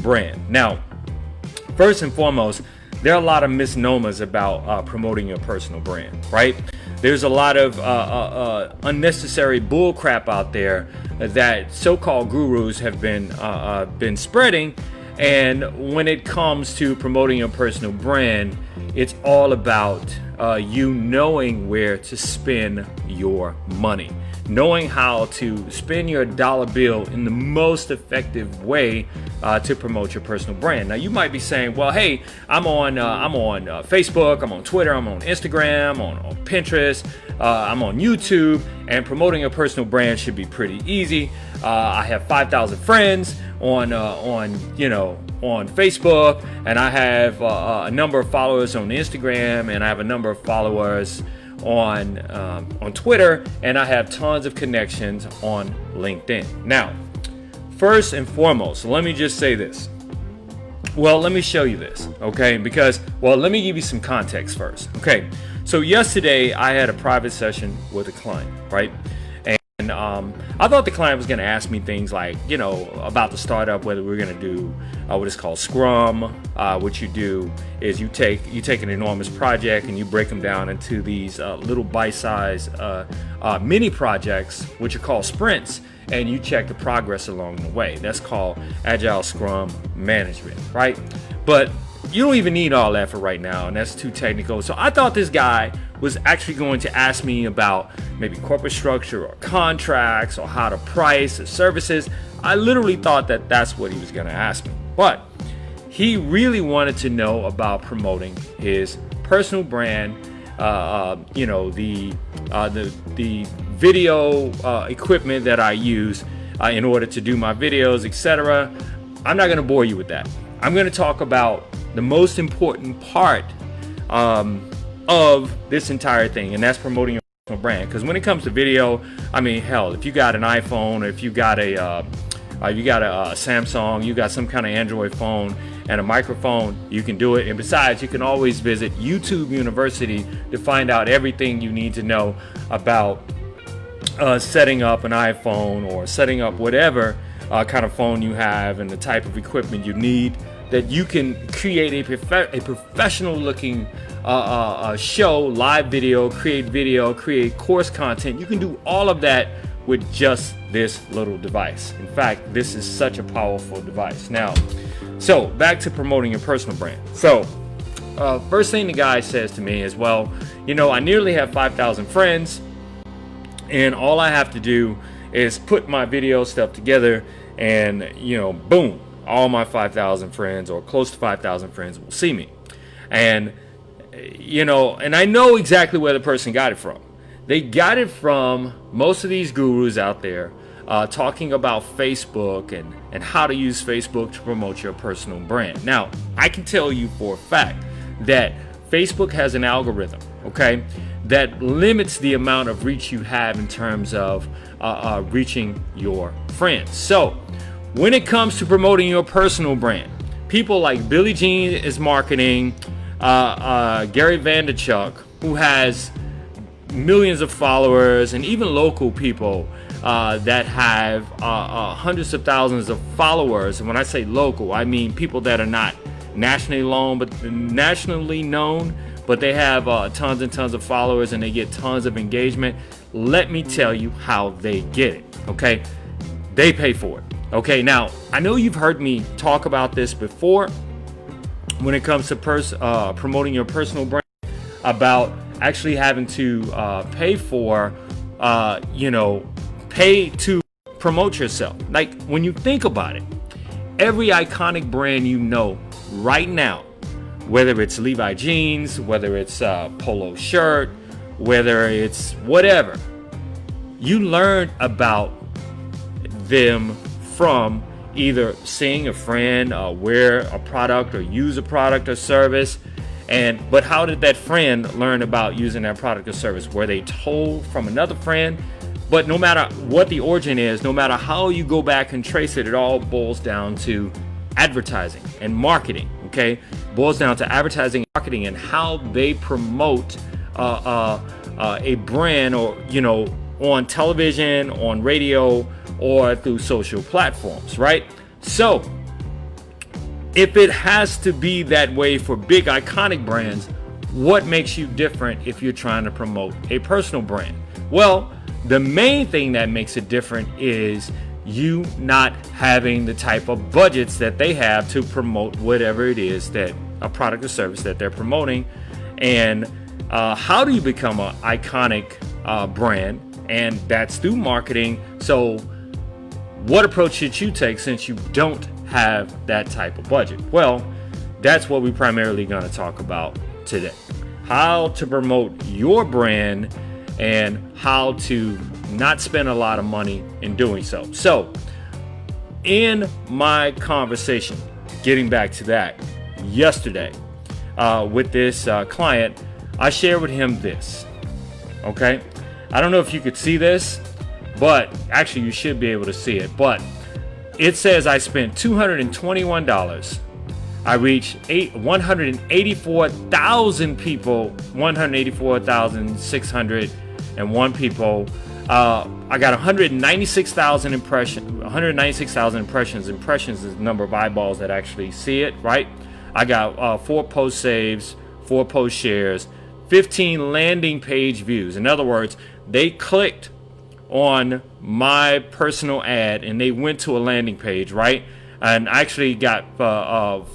brand. Now, first and foremost, there are a lot of misnomers about promoting your personal brand, right? There's a lot of unnecessary bull crap out there that so-called gurus have been spreading. And when it comes to promoting your personal brand, it's all about you knowing where to spend your money, knowing how to spend your dollar bill in the most effective way to promote your personal brand. Now, you might be saying, well, hey, I'm on Facebook, I'm on Twitter, I'm on Instagram, on Pinterest, I'm on YouTube, and promoting a personal brand should be pretty easy. I have 5,000 friends on Facebook, and I have a number of followers on Instagram, and I have a number of followers on Twitter, and I have tons of connections on LinkedIn. Now, first and foremost, let me just say this. Well, let me show you this, okay? Because, well, let me give you some context first, okay? So yesterday, I had a private session with a client, right? And I thought the client was going to ask me things like, about the startup, whether we're going to do what is called Scrum. What you do is you take an enormous project and you break them down into these little bite-sized mini projects, which are called sprints, and you check the progress along the way. That's called Agile Scrum Management, right? But you don't even need all that for right now, and that's too technical. So I thought this guy was actually going to ask me about maybe corporate structure or contracts or how to price the services. I literally thought that that's what he was going to ask me. But he really wanted to know about promoting his personal brand, the video equipment that I use in order to do my videos, etc. I'm not going to bore you with that. I'm going to talk about the most important part of this entire thing, and that's promoting your personal brand. Because when it comes to video, I mean, hell, if you got an iPhone, or if you got a Samsung, you got some kind of Android phone and a microphone, you can do it. And besides, you can always visit YouTube University to find out everything you need to know about setting up an iPhone or setting up whatever kind of phone you have and the type of equipment you need, that you can create a professional looking show, live video, create course content. You can do all of that with just this little device. In fact, this is such a powerful device. Now, so back to promoting your personal brand. So first thing the guy says to me is, well, I nearly have 5,000 friends, and all I have to do is put my video stuff together, and boom, all my 5,000 friends, or close to 5,000 friends, will see me. And and I know exactly where the person got it from. They got it from most of these gurus out there talking about Facebook and how to use Facebook to promote your personal brand. Now, I can tell you for a fact that Facebook has an algorithm, okay, that limits the amount of reach you have in terms of reaching your friends. So when it comes to promoting your personal brand, people like Billie Jean is marketing, Gary Vaynerchuk, who has millions of followers, and even local people that have hundreds of thousands of followers. And when I say local, I mean people that are not nationally known, but they have tons and tons of followers, and they get tons of engagement. Let me tell you how they get it, okay? They pay for it. Okay, now, I know you've heard me talk about this before when it comes to promoting your personal brand, about actually having to pay to promote yourself. Like, when you think about it, every iconic brand right now, whether it's Levi jeans, whether it's a polo shirt, whether it's whatever, you learn about them from either seeing a friend wear a product or use a product or service. But how did that friend learn about using that product or service? Were they told from another friend? But no matter what the origin is, no matter how you go back and trace it, it all boils down to advertising and marketing, okay? Boils down to advertising and marketing, and how they promote a brand, or on television, on radio, or through social platforms, right? So if it has to be that way for big iconic brands, what makes you different if you're trying to promote a personal brand? Well, the main thing that makes it different is you not having the type of budgets that they have to promote whatever it is, that a product or service that they're promoting. And how do you become an iconic brand? And that's through marketing. So what approach should you take since you don't have that type of budget? Well, that's what we're primarily going to talk about today. How to promote your brand and how to not spend a lot of money in doing so. So in my conversation, getting back to that, yesterday with this client, I shared with him this. Okay, I don't know if you could see this, but actually you should be able to see it. But it says I spent $221. I reached 184,000 people, 184,601 people. I got 196,000 impressions. 196,000 impressions. Impressions is the number of eyeballs that actually see it, right? I got 4 post saves, 4 post shares, 15 landing page views. In other words, they clicked on my personal ad and they went to a landing page, right? And I actually got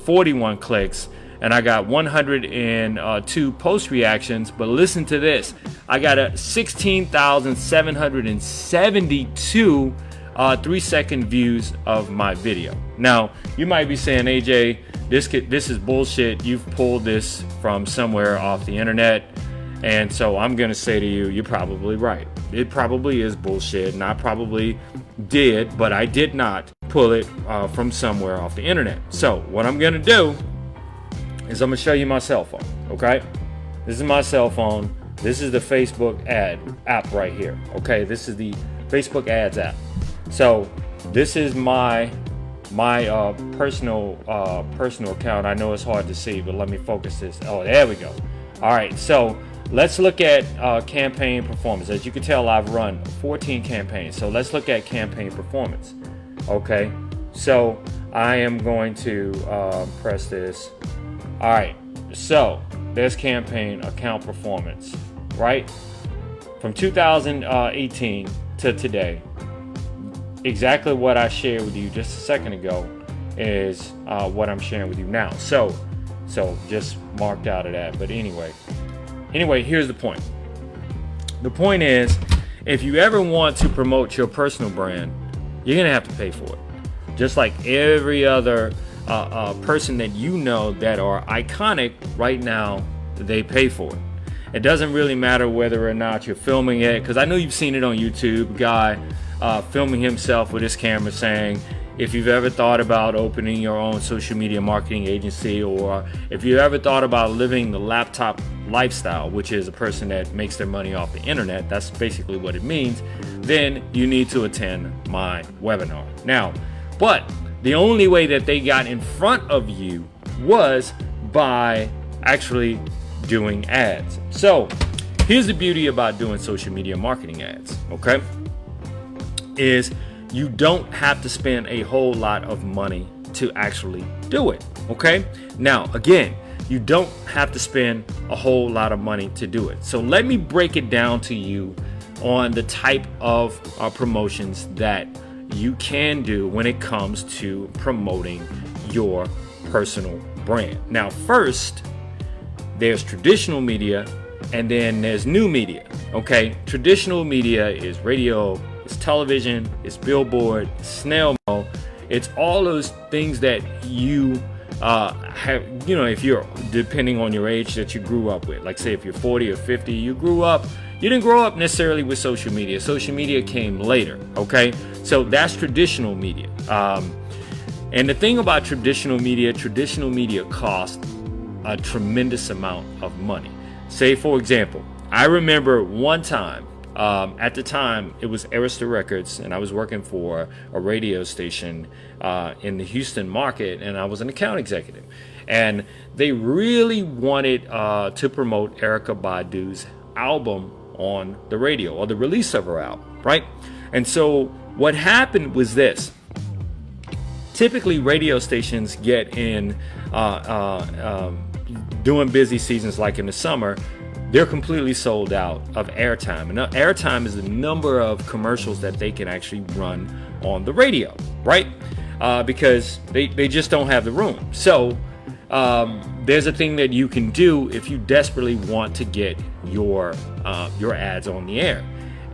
41 clicks, and I got 102 post reactions. But listen to this, I got 16,772 3-second views of my video. Now you might be saying, AJ, this is bullshit. You've pulled this from somewhere off the internet. And so I'm gonna say to you, you're probably right. It probably is bullshit, and I probably did, but I did not pull it from somewhere off the internet. So what I'm gonna do is I'm gonna show you my cell phone. Okay, this is my cell phone. This is the Facebook ad app right here. Okay, this is the Facebook ads app. So this is my personal account. I know it's hard to see, but let me focus this. Oh, there we go. All right, so let's look at campaign performance. As you can tell, I've run 14 campaigns. So let's look at campaign performance. Okay, so I am going to press this. All right, so there's campaign account performance, right? From 2018 to today, exactly what I shared with you just a second ago is what I'm sharing with you now. So just marked out of that. But anyway, here's the point. The point is, if you ever want to promote your personal brand, you're gonna have to pay for it. Just like every other person that you know that are iconic right now, they pay for it. It doesn't really matter whether or not you're filming it, because I know you've seen it on YouTube. A guy filming himself with his camera saying, if you've ever thought about opening your own social media marketing agency, or if you ever thought about living the laptop lifestyle, which is a person that makes their money off the internet, that's basically what it means, then you need to attend my webinar. Now, but the only way that they got in front of you was by actually doing ads. So here's the beauty about doing social media marketing ads, okay, is you don't have to spend a whole lot of money to actually do it. Okay, now again, you don't have to spend a whole lot of money to do it. So let me break it down to you on the type of promotions that you can do when it comes to promoting your personal brand. Now, first, there's traditional media, and then there's new media. Okay, traditional media is radio, it's television, it's billboard, it's snail mail. It's all those things that you have, you know, if you're, depending on your age, that you grew up with. Like say if you're 40 or 50, you didn't grow up necessarily with social media. Social media came later, okay? So that's traditional media. And the thing about traditional media costs a tremendous amount of money. Say, for example, I remember one time, at the time, it was Arista Records, and I was working for a radio station in the Houston market, and I was an account executive. And they really wanted to promote Erykah Badu's album on the radio, or the release of her album, right? And so what happened was this. typically radio stations get in doing busy seasons like in the summer, they're completely sold out of airtime. And airtime is the number of commercials that they can actually run on the radio, right? Because they just don't have the room. So there's a thing that you can do if you desperately want to get your ads on the air,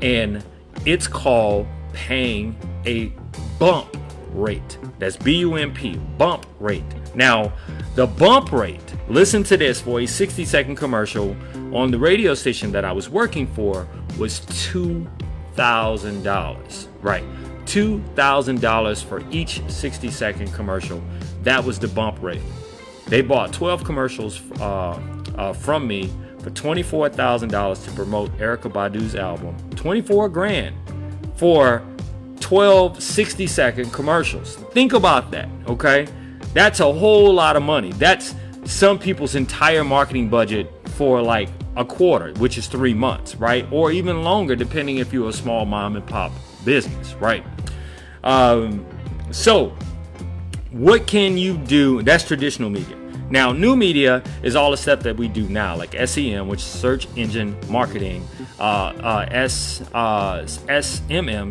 and it's called paying a bump rate. That's BUMP, bump rate. Now, the bump rate, listen to this, for a 60-second commercial on the radio station that I was working for was $2,000, right? $2,000 for each 60-second commercial. That was the bump rate. They bought 12 commercials from me for $24,000 to promote Erykah Badu's album. 24 grand for 12 60-second commercials. Think about that, okay? That's a whole lot of money. That's some people's entire marketing budget for like a quarter, which is 3 months, right? Or even longer, depending if you're a small mom and pop business, right? So what can you do? That's traditional media. Now, new media is all the stuff that we do now, like SEM, which is search engine marketing, SMM,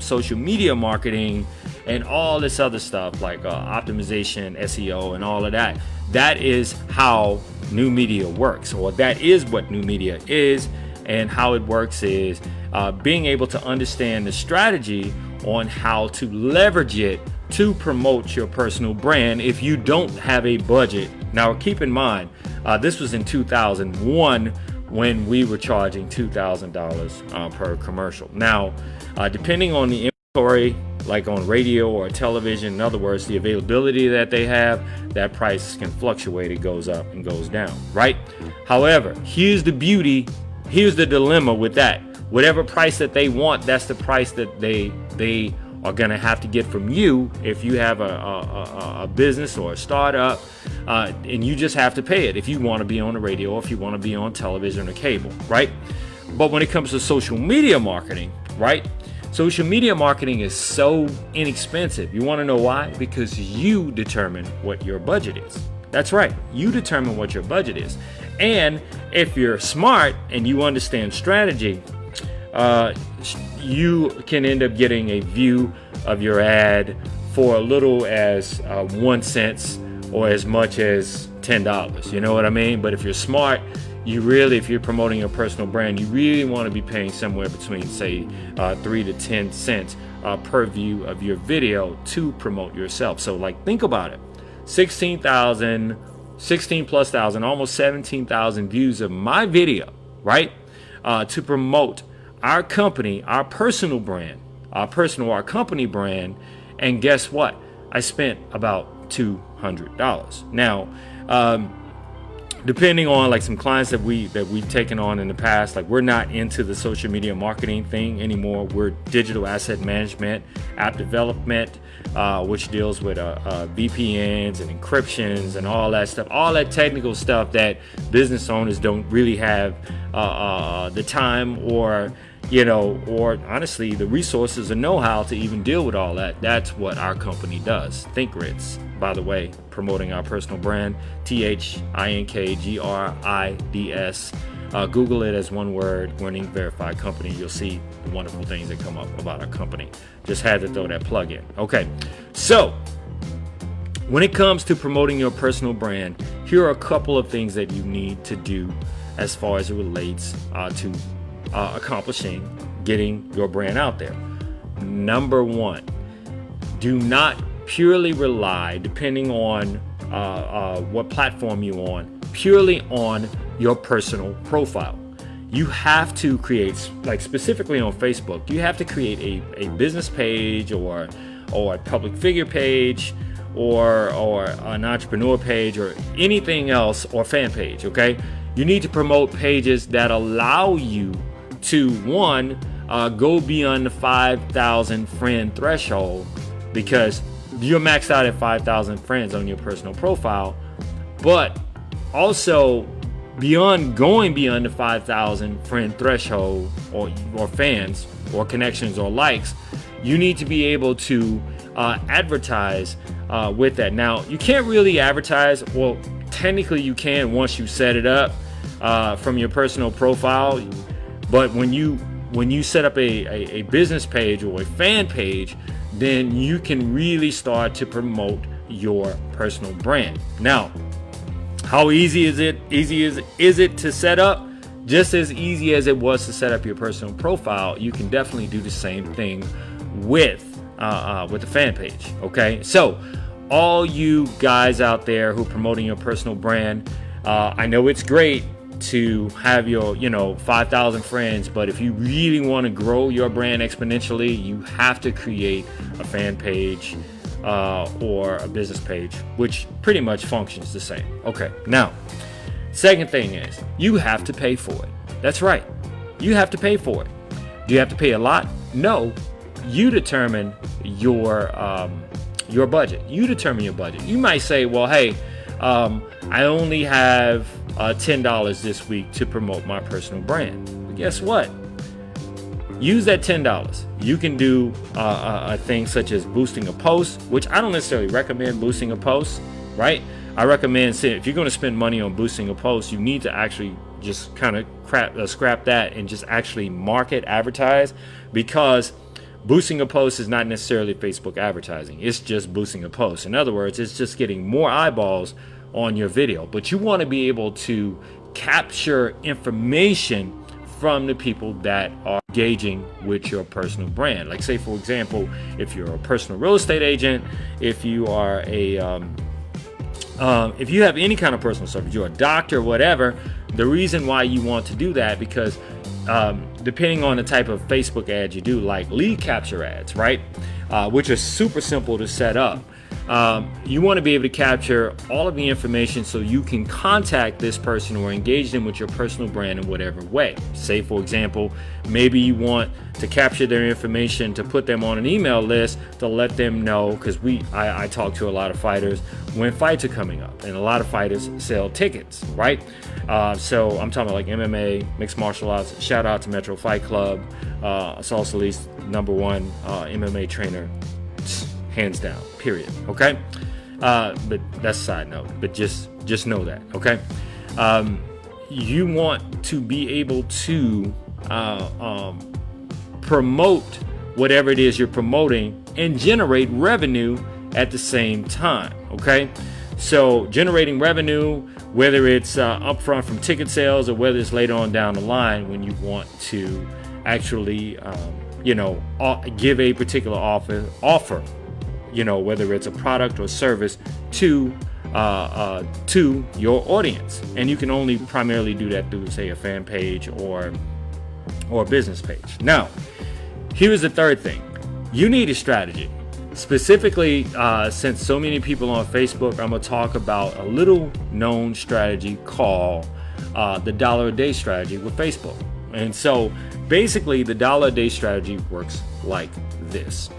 social media marketing, and all this other stuff like optimization, SEO, and all of that. That is how new media works, or that is what new media is. And how it works is being able to understand the strategy on how to leverage it to promote your personal brand if you don't have a budget. Now, keep in mind, this was in 2001 when we were charging $2,000 per commercial. Now, depending on the inventory, like on radio or television, in other words, the availability that they have, that price can fluctuate. It goes up and goes down, right? However, here's the beauty, here's the dilemma with that. Whatever price that they want, that's the price that they are going to have to get from you if you have a business or a startup, and you just have to pay it if you want to be on the radio or if you want to be on television or cable, right? But when it comes to social media marketing, right? Social media marketing is so inexpensive. You want to know why? Because you determine what your budget is. That's right. You determine what your budget is. And if you're smart and you understand strategy, you can end up getting a view of your ad for a little as 1 cent or as much as $10. You know what I mean? But if you're smart, if you're promoting your personal brand, you really want to be paying somewhere between, say, 3 to 10 cents per view of your video to promote yourself. So, like, think about it. 16 plus thousand, almost 17,000 views of my video, right? To promote our company, our personal brand, our company brand. And guess what? I spent about $200. Now, depending on like some clients that we've taken on in the past, like we're not into the social media marketing thing anymore. We're digital asset management, app development, which deals with VPNs and encryptions and all that stuff, all that technical stuff that business owners don't really have the time or honestly the resources and know-how to even deal with all that. That's what our company does. ThinkGrids, by the way, promoting our personal brand, ThinkGrids. Google it as one word, Winning Verified Company. You'll see the wonderful things that come up about our company. Just had to throw that plug in. Okay, so when it comes to promoting your personal brand, here are a couple of things that you need to do as far as it relates to accomplishing getting your brand out there. Number one, do not purely rely, depending on what platform you're on, purely on your personal profile. You have to create, like specifically on Facebook, you have to create a business page or a public figure page or an entrepreneur page or anything else, or fan page, okay? You need to promote pages that allow you to, one, go beyond the 5,000 friend threshold, because you're maxed out at 5,000 friends on your personal profile, but also going beyond the 5,000 friend threshold or fans or connections or likes, you need to be able to advertise with that. Now, you can't really advertise. Well, technically you can once you set it up from your personal profile. But when you set up a business page or a fan page, then you can really start to promote your personal brand. Now, how easy is it? Is it to set up? Just as easy as it was to set up your personal profile, you can definitely do the same thing with the fan page. Okay, so all you guys out there who are promoting your personal brand, I know it's great to have your 5,000 friends, but if you really want to grow your brand exponentially, you have to create a fan page or a business page, which pretty much functions the same. Okay, now second thing is you have to pay for it. That's right, you have to pay for it. Do you have to pay a lot? No, you determine your budget. You determine your budget. You might say, well, hey, I only have $10 this week to promote my personal brand. But guess what? Use that $10. You can do a thing such as boosting a post, which I don't necessarily recommend boosting a post, right? I recommend if you're going to spend money on boosting a post, you need to actually just kind of scrap that and just actually market, advertise, because boosting a post is not necessarily Facebook advertising. It's just boosting a post. In other words, it's just getting more eyeballs on your video. But you want to be able to capture information from the people that are engaging with your personal brand. Like, say, for example, if you're a personal real estate agent, if you are if you have any kind of personal service, you're a doctor, whatever, the reason why you want to do that, because depending on the type of Facebook ads you do, like lead capture ads, right, which are super simple to set up, you want to be able to capture all of the information so you can contact this person or engage them with your personal brand in whatever way. Say, for example, maybe you want to capture their information to put them on an email list to let them know, because I talk to a lot of fighters when fights are coming up, and a lot of fighters sell tickets, right? So I'm talking about like MMA, mixed martial arts. Shout out to Metro Fight Club, Salsa Lee's #1 MMA trainer, hands down, period. Okay, but that's a side note. But just know that, okay? You want to be able to promote whatever it is you're promoting and generate revenue at the same time. Okay, so generating revenue, whether it's upfront from ticket sales or whether it's later on down the line when you want to actually give a particular offer, whether it's a product or service to your audience. And you can only primarily do that through, say, a fan page or a business page. Now, here's the third thing. You need a strategy. Specifically, since so many people on Facebook, I'm going to talk about a little known strategy called the $1 a day strategy with Facebook. And so basically the $1 a day strategy works like this.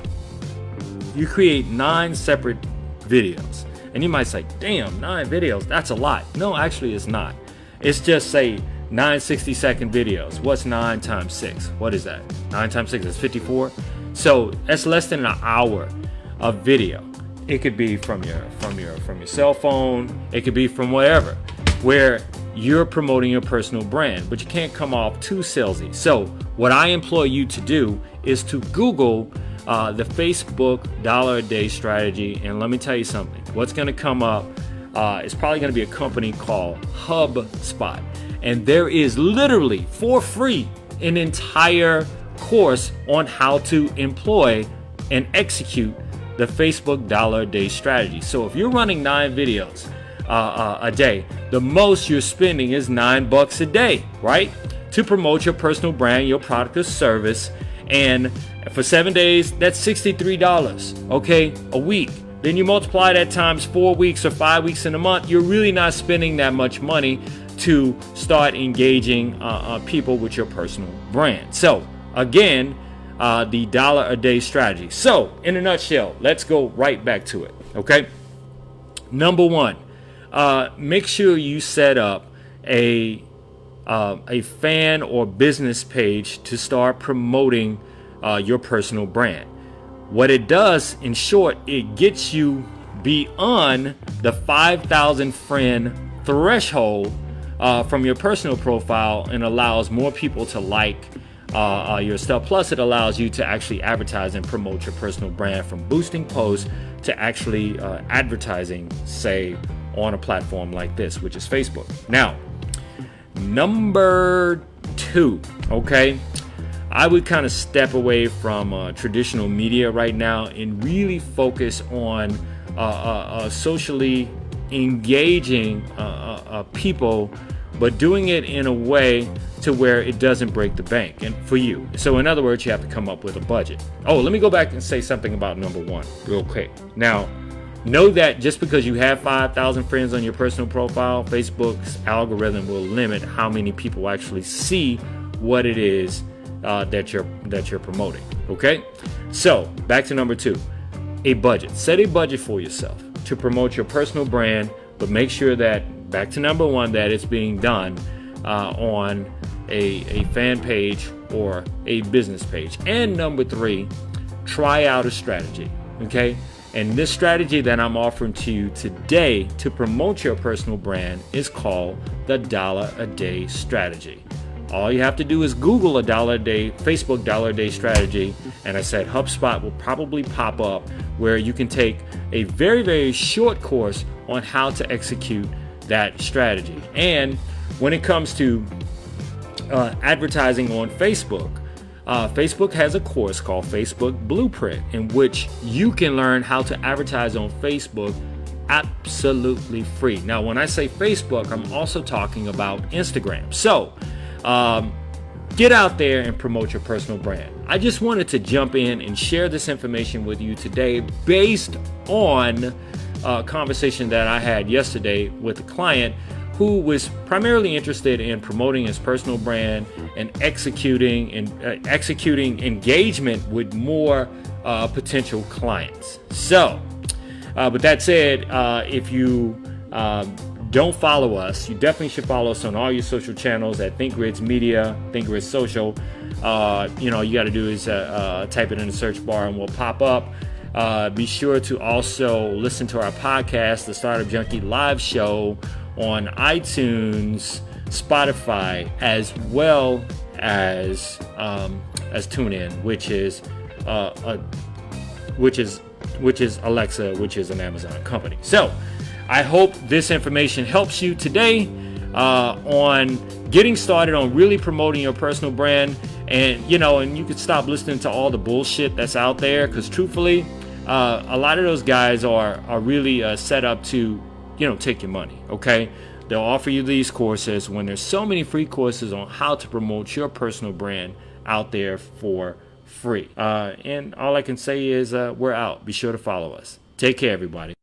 You create 9 separate videos. And you might say, damn, 9 videos, that's a lot. No, actually it's not. It's just, say, 9 60-second videos. What's 9 times 6? What is that? 9 times 6 is 54. So that's less than an hour of video. It could be from your cell phone. It could be from wherever, where you're promoting your personal brand, but you can't come off too salesy. So what I implore you to do is to Google the Facebook $1 a day strategy, and let me tell you something. What's going to come up is probably going to be a company called HubSpot, and there is literally for free an entire course on how to employ and execute the Facebook $1 a day strategy. So if you're running 9 videos a day, the most you're spending is $9 a day, right? To promote your personal brand, your product or service. And for 7 days, that's $63, okay, a week. Then you multiply that times 4 weeks or 5 weeks in a month. You're really not spending that much money to start engaging people with your personal brand. So again, the $1 a day strategy. So in a nutshell, let's go right back to it. Okay. Number 1, make sure you set up a fan or business page to start promoting your personal brand. What it does, in short, it gets you beyond the 5,000 friend threshold from your personal profile, and allows more people to like your stuff. Plus, it allows you to actually advertise and promote your personal brand, from boosting posts to actually advertising, say, on a platform like this, which is Facebook. Now, number 2, okay? I would kind of step away from traditional media right now and really focus on socially engaging people, but doing it in a way to where it doesn't break the bank and for you. So in other words, you have to come up with a budget. Oh, let me go back and say something about number 1 real quick. Now, know that just because you have 5,000 friends on your personal profile, Facebook's algorithm will limit how many people actually see what it is that you're promoting. Okay? So back to number 2, a budget. Set a budget for yourself to promote your personal brand, but make sure that, back to number 1, that it's being done on a fan page or a business page. And number 3, try out a strategy. Okay? And this strategy that I'm offering to you today to promote your personal brand is called the $1-a-day strategy. All you have to do is Google a $1-a-day, Facebook $1-a-day strategy, and I said HubSpot will probably pop up, where you can take a very, very short course on how to execute that strategy. And when it comes to advertising on Facebook, Facebook has a course called Facebook Blueprint, in which you can learn how to advertise on Facebook absolutely free. Now, when I say Facebook, I'm also talking about Instagram. So get out there and promote your personal brand. I just wanted to jump in and share this information with you today based on a conversation that I had yesterday with a client who was primarily interested in promoting his personal brand and executing engagement with more potential clients. So, but that said, if you don't follow us, you definitely should follow us on all your social channels at ThinkGrids Media, ThinkGrids Social. You got to do is type it in the search bar and we'll pop up. Be sure to also listen to our podcast, the Startup Junkie live show, on iTunes, Spotify, as well as TuneIn, which is Alexa, which is an Amazon company. So I hope this information helps you today on getting started on really promoting your personal brand, and you could stop listening to all the bullshit that's out there, because truthfully, a lot of those guys are really set up to take your money. Okay, they'll offer you these courses when there's so many free courses on how to promote your personal brand out there for free. And all I can say is we're out. Be sure to follow us. Take care, everybody.